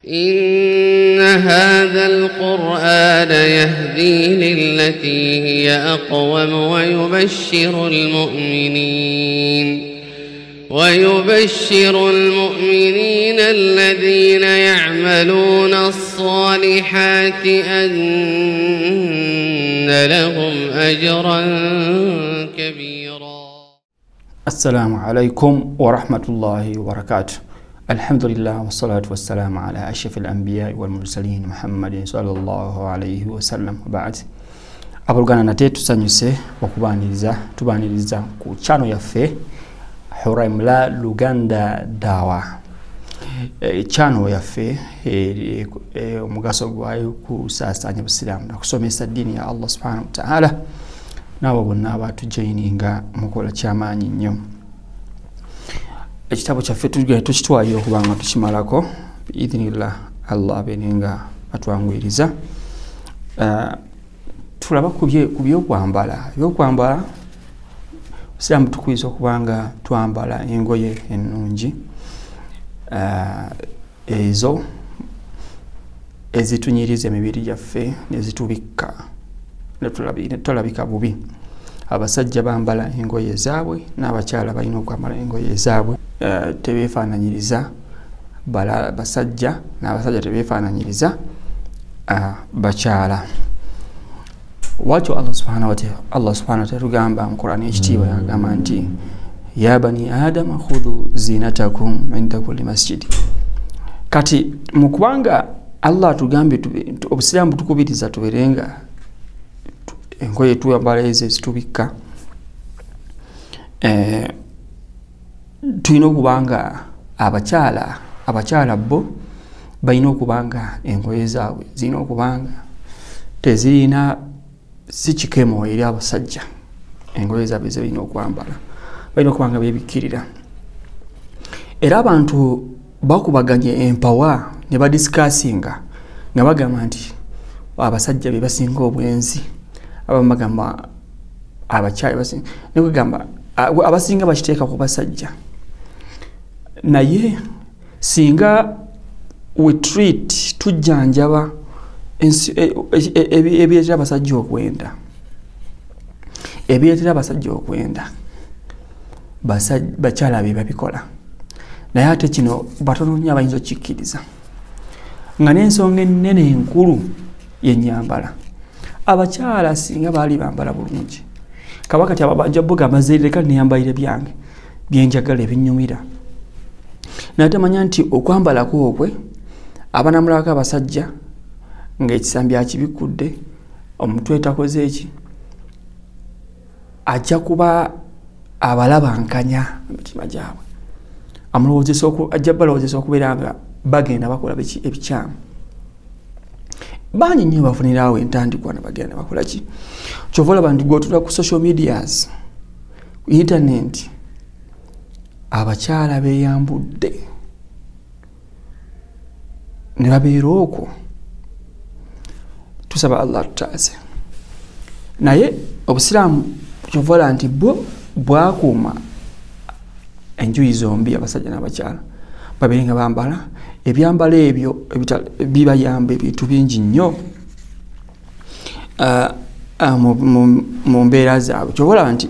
إن هذا القرآن يهدي للتي هي أقوم ويبشر المؤمنين الذين يعملون الصالحات أن لهم أجرا كبيرا. السلام عليكم ورحمة الله وبركاته. الحمد لله والصلاة والسلام على أشرف الأنبياء والمرسلين محمد صلى الله عليه وسلم. وبعد abulugana nate tusanyuse tubaniriza ku channel yaffe Hurimla Luganda Dawa. Channel yaffe omugaso gwayo kusasanya Busilamu na kusomesa dini ya Allah subhanahu wa ta'ala nabo bonna abatujoininga mukola kyamaanyi nnyo. Ekitabo kyaffe tukitwayo okubanga tukimalako biidhnillah Allah beninga atwangwiriza. Tulaba ku byokwambala Busilamu tukwiza okubanga twambala engoye ennungi ezo ezitunyiriza emibiri gyaffe nezitubikka netulabika bubi. Abasajja bambala engoye zaabwe n'abakyala balina okwambala engoye zaabwe tebeefaananyiriza basajja n'abasajja tebeefaananyiriza bakyala. Wacho Allah subhanahu wa ta'ala tugamba mu Qur'an ekitiibwa yagamba nti ya bani adama khudhu zinatakum inda kulli masjid. Kati mukubanga Allah tugambe Obusilamu tukubiriza tuberenga engoye twambala ezo zitubikka, tulina okubanga abakyala bo balina okubanga engoye zaabwe zirina okubanga tezirina sikikemo eri abasajja. Engoye zaabwe ze balina okwambala balina okubanga beebikkirira. Era abantu bakubaganye empawa ne badisikasinga nga bagamba nti abasajja be basinga obwenzi, abamagamba abakyala basinga ne kugamba abasinga bakiteeka ku basajja. Naye singa we treat tujjanjaba ebireetera abasajja okwenda, bakyala be babikola. Naye ate kino batono nnyo abayinza okukikkiriza nga n'ensonga ennene enkulu y'ennyambala. Abakyala singa baali bambala bulungi kaba kati abajja bugamba zereka niyambalire byange byenjagala ebinnyumira. Naye tamanya nti okwambalako okwe abanamulako abasajja ng'ekisambi akibikudde omutwe takoze eki ajja kuba abalabankanya emitima gyabwe, ajja balowozesa okubeera nga bagenda bakola ebikyamu. Banyi nnyo bafunirawo entandikwa ne bagenda bakola ki. Kyova olaba nti gw'otula ku social medias, ku internet, abakyala beeyambudde ne babeera okwo. Tusaba Allah tutaase. Naye Obusiraamu kyova olaba nti bwakuuma enjuyi zombi, abasajja n'abakyala babeere nga bambala ebyambalo ebyo bibayamba ebintu bingi nnyo mu mbeera zaabwe. Kyova olaba nti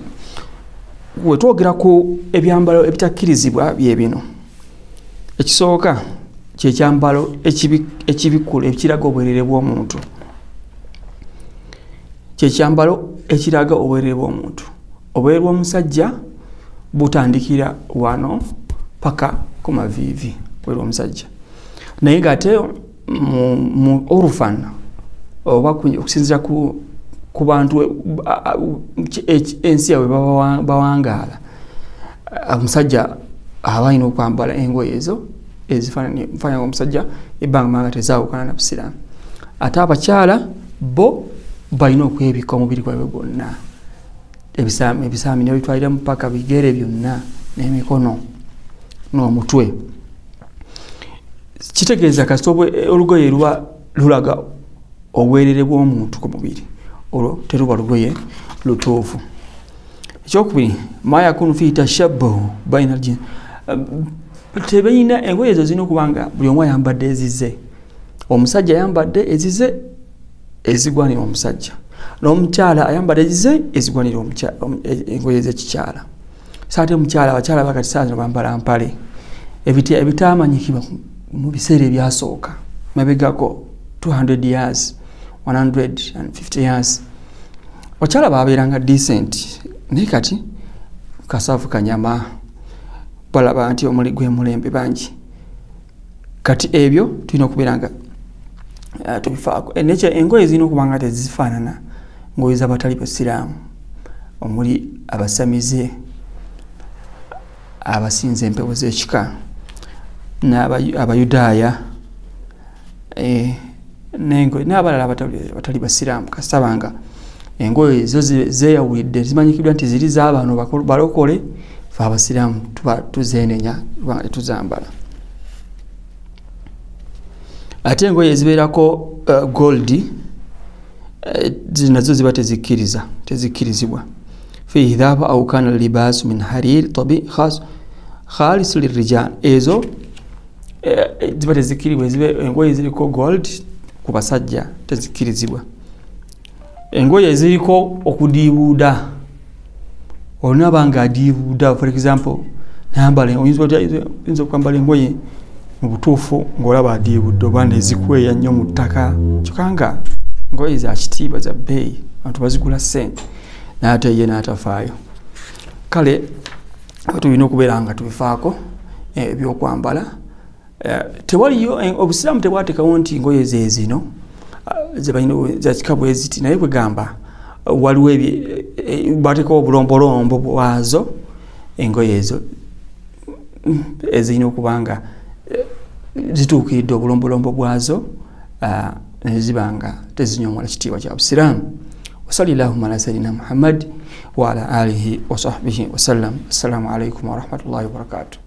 we twogera ku ebyambalo ebitakkirizibwa bye bino. Ekisooka kyekyambalo ekibikkula ekiraga obwerere bw'omuntu. Kyekyambalo ekiraga obwerere bw'omuntu. Obwerere bw'omusajja butandikira wano paka ku maviivi obwerere bw'omusajja. Naye ng'ate mu orufan oba okusinziira ku bantu ensi yaabwe bawangaala, omusajja aba alina okwambala engoye ezo ezifaananya omusajja ebbanga manga tezaawukana na Busiraamu. Ate abakyala bo balina okwebika omubiri gwabwe gwonna, ebisaami ne bitwalira mu paka bigere byonna n'emikono n'omutwe. Kitegeeza kasita olugoye luba lulaga obwerere bw'omuntu ku mubiri, olwo teruba lugoye lutuufu. Ekyokubiri, ma yakunu fi tashabbuhu baina tebayina engoye ezo zino kubanga buli omu ayambadde ezize. Omusajja ayambadde ezize ezigwanira omusajja, n'omukyala ayambadde ezize ezigwanira engoye z'ekikyala. Saate omukyala abakyala bakati saa zino bambala mpale ebitaamanyikibwa mu biseera ebyasooka mabegako 200 years 150 years. Abakyala baabeeranga decent naye kati kasaafu kanyama balaba nti omuli gwe mulembe bangi. Kati ebyo tulina okubeeranga tubifaako. Engoye zirina okuba nga tezifaanana ngoye z'abatali basiraamu omuli abasamize, abasinza empewo z'ekika, n'abayudaaya n'abalala abatali basiraamu. Kasabanga engoye zo zeeyawulidde zimanyikidwa nti ziri z'abantu balokole, fe abasiraamu tuzeenenya tuzambala. Ate engoye ezibeerako gold nazo ziba tezikkirizibwa. Fihi dhaba au kana libaasu min harir tabi khalis lirijal. Ezo ziba tezikkirizibwa. Engoye ziriko gold ku basajja tezikkirizibwa. Engoye ziriko okudiibuuda, olunaba nga adiibuuda, for example oyinza okwambala engoye mu butuufu ng'olaba adiibudde oba nezikweya nnyo mu ttaka, kyokka nga engoye za kitiibwa za bbeeyi, abantu bazigula ssente n'ate ye n'atafaayo. Kale tulina okubeera nga tubifaako ebyokwambala. Tewaliyo obusiraamu tebwateekawo nti engoye zeezino za kika bwe ziti, naye bwe gamba waliwo bateekawo obulombolombo bwazo. Engoye ezo ezirina okuba nga zituukiridde obulombolombo bwazo neziba nga tezinyomala kitiibwa kya busiraamu. وصلى اللهم على سيدنا محمد وعلى آله وصحبه وسلم. السلام عليكم ورحمة الله وبركاته.